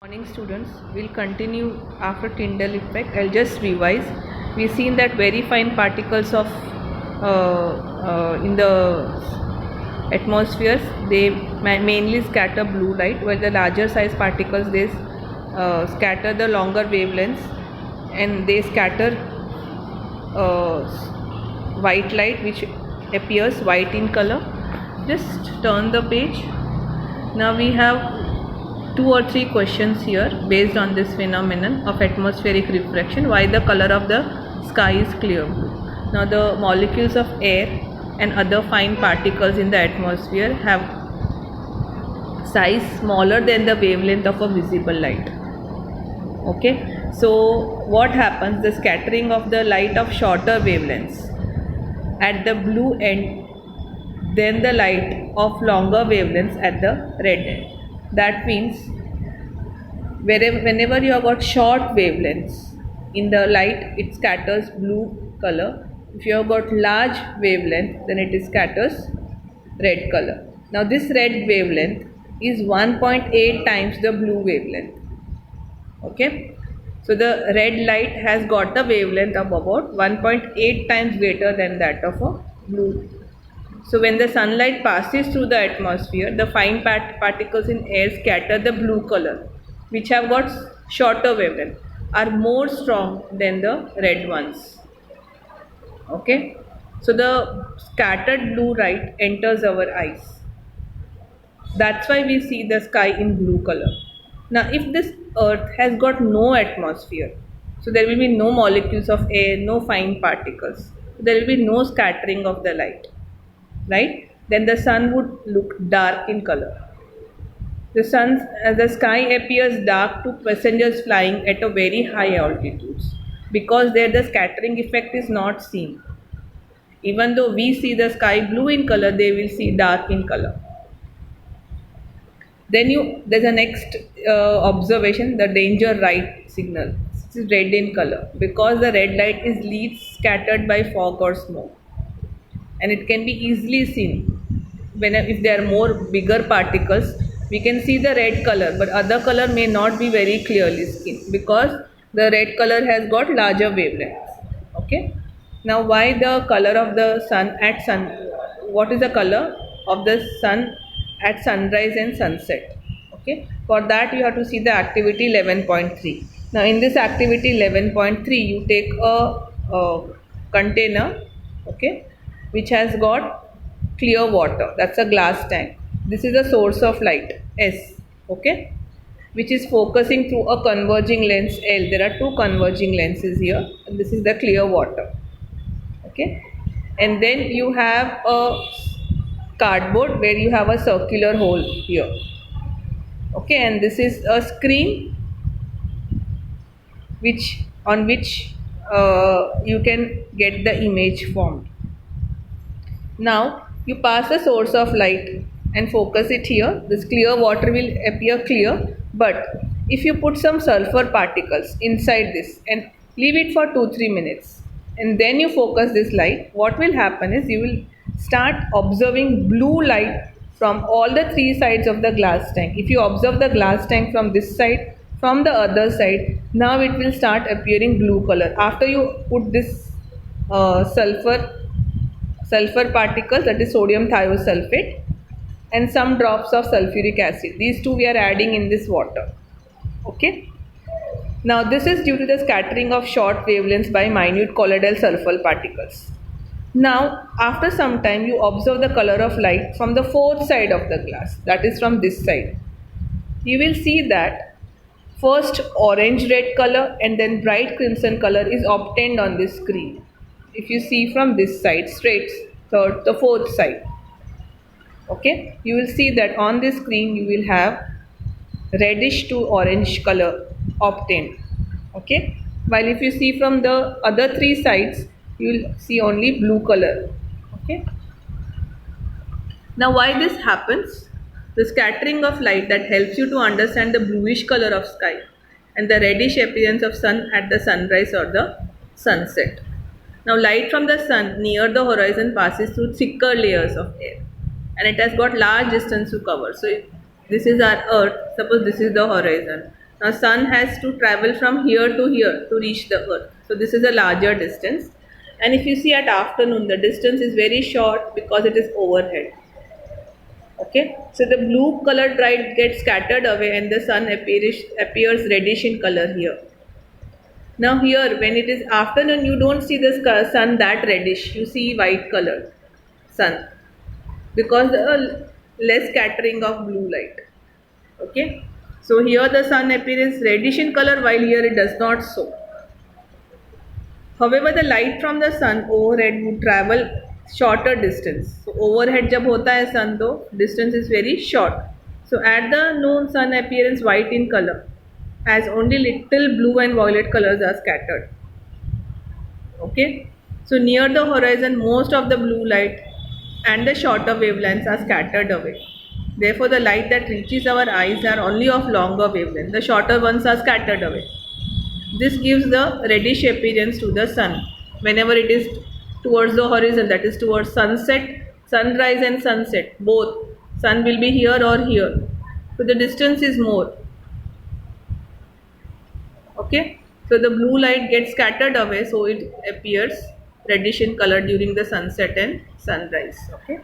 Morning students, we'll continue after Tyndall effect. I'll just revise. We've seen that very fine particles of in the atmospheres, they mainly scatter blue light, while the larger size particles they scatter the longer wavelengths and they scatter white light, which appears white in color. Just turn the page. Now we have 2 or 3 questions here based on this phenomenon of atmospheric refraction. Why the color of the sky is clear blue? Now the molecules of air and other fine particles in the atmosphere have size smaller than the wavelength of a visible light. Okay, so what happens? The scattering of the light of shorter wavelengths at the blue end, then the light of longer wavelengths at the red end. That means whenever you have got short wavelengths in the light, it scatters blue color. If you have got large wavelength, then it scatters red color. Now this red wavelength is 1.8 times the blue wavelength. Okay, so the red light has got a wavelength of about 1.8 times greater than that of a blue. So when the sunlight passes through the atmosphere, the fine particles in air scatter the blue color, which have got shorter wavelength, are more strong than the red ones. Okay, so the scattered blue light enters our eyes. That's why we see the sky in blue color. Now if this earth has got no atmosphere, so there will be no molecules of air, no fine particles, there will be no scattering of the light. Right? Then the sun would look dark in color. The sky appears dark to passengers flying at a very high altitudes because there the scattering effect is not seen. Even though we see the sky blue in color, they will see dark in color. Then there's a next observation, the danger right signal. This is red in color because the red light is least scattered by fog or smoke, and it can be easily seen if there are more bigger particles. We can see the red color, but other color may not be very clearly seen because the red color has got larger wavelengths. Okay, now why the color of the sun what is the color of the sun at sunrise and sunset? Okay, for that you have to see the activity 11.3. now in this activity 11.3, you take a container, okay, which has got clear water. That's a glass tank. This is a source of light, S, okay, which is focusing through a converging lens, L. There are 2 converging lenses here, and this is the clear water, okay. And then you have a cardboard where you have a circular hole here, okay, and this is a screen on which you can get the image formed. Now you pass a source of light and focus it here. This clear water will appear clear, but if you put some sulfur particles inside this and leave it for 2-3 minutes and then you focus this light, what will happen is you will start observing blue light from all the 3 sides of the glass tank. If you observe the glass tank from this side, from the other side, now it will start appearing blue color. After you put this sulfur particles, that is sodium thiosulfate, and some drops of sulfuric acid. These 2 we are adding in this water. Okay. Now this is due to the scattering of short wavelengths by minute colloidal sulfur particles. Now after some time you observe the color of light from the 4th side of the glass, that is from this side. You will see that first orange red color and then bright crimson color is obtained on this screen. If you see from this side, straight, the 4th side, okay, you will see that on this screen you will have reddish to orange color obtained, okay, while if you see from the other 3 sides, you will see only blue color, okay. Now why this happens? The scattering of light that helps you to understand the bluish color of sky and the reddish appearance of sun at the sunrise or the sunset. Now light from the sun near the horizon passes through thicker layers of air and it has got large distance to cover. So this is our earth, suppose this is the horizon. Now sun has to travel from here to reach the earth. So this is a larger distance. And if you see at afternoon, the distance is very short because it is overhead. Okay, so the blue colored light gets scattered away and the sun appears reddish in color here. Now here, when it is afternoon, you don't see the sun that reddish. You see white colored sun because less scattering of blue light. Okay, so here the sun appears reddish in color while here it does not so. However, the light from the sun overhead would travel shorter distance. So overhead जब होता है sun तो distance is very short. So at the noon sun appearance white in color as only little blue and violet colors are scattered. Okay. So near the horizon most of the blue light and the shorter wavelengths are scattered away. Therefore the light that reaches our eyes are only of longer wavelength. The shorter ones are scattered away. This gives the reddish appearance to the sun whenever it is towards the horizon, that is towards sunset, sunrise and sunset, both. Sun will be here or here. So the distance is more. Okay. So the blue light gets scattered away, so it appears reddish in color during the sunset and sunrise. Okay.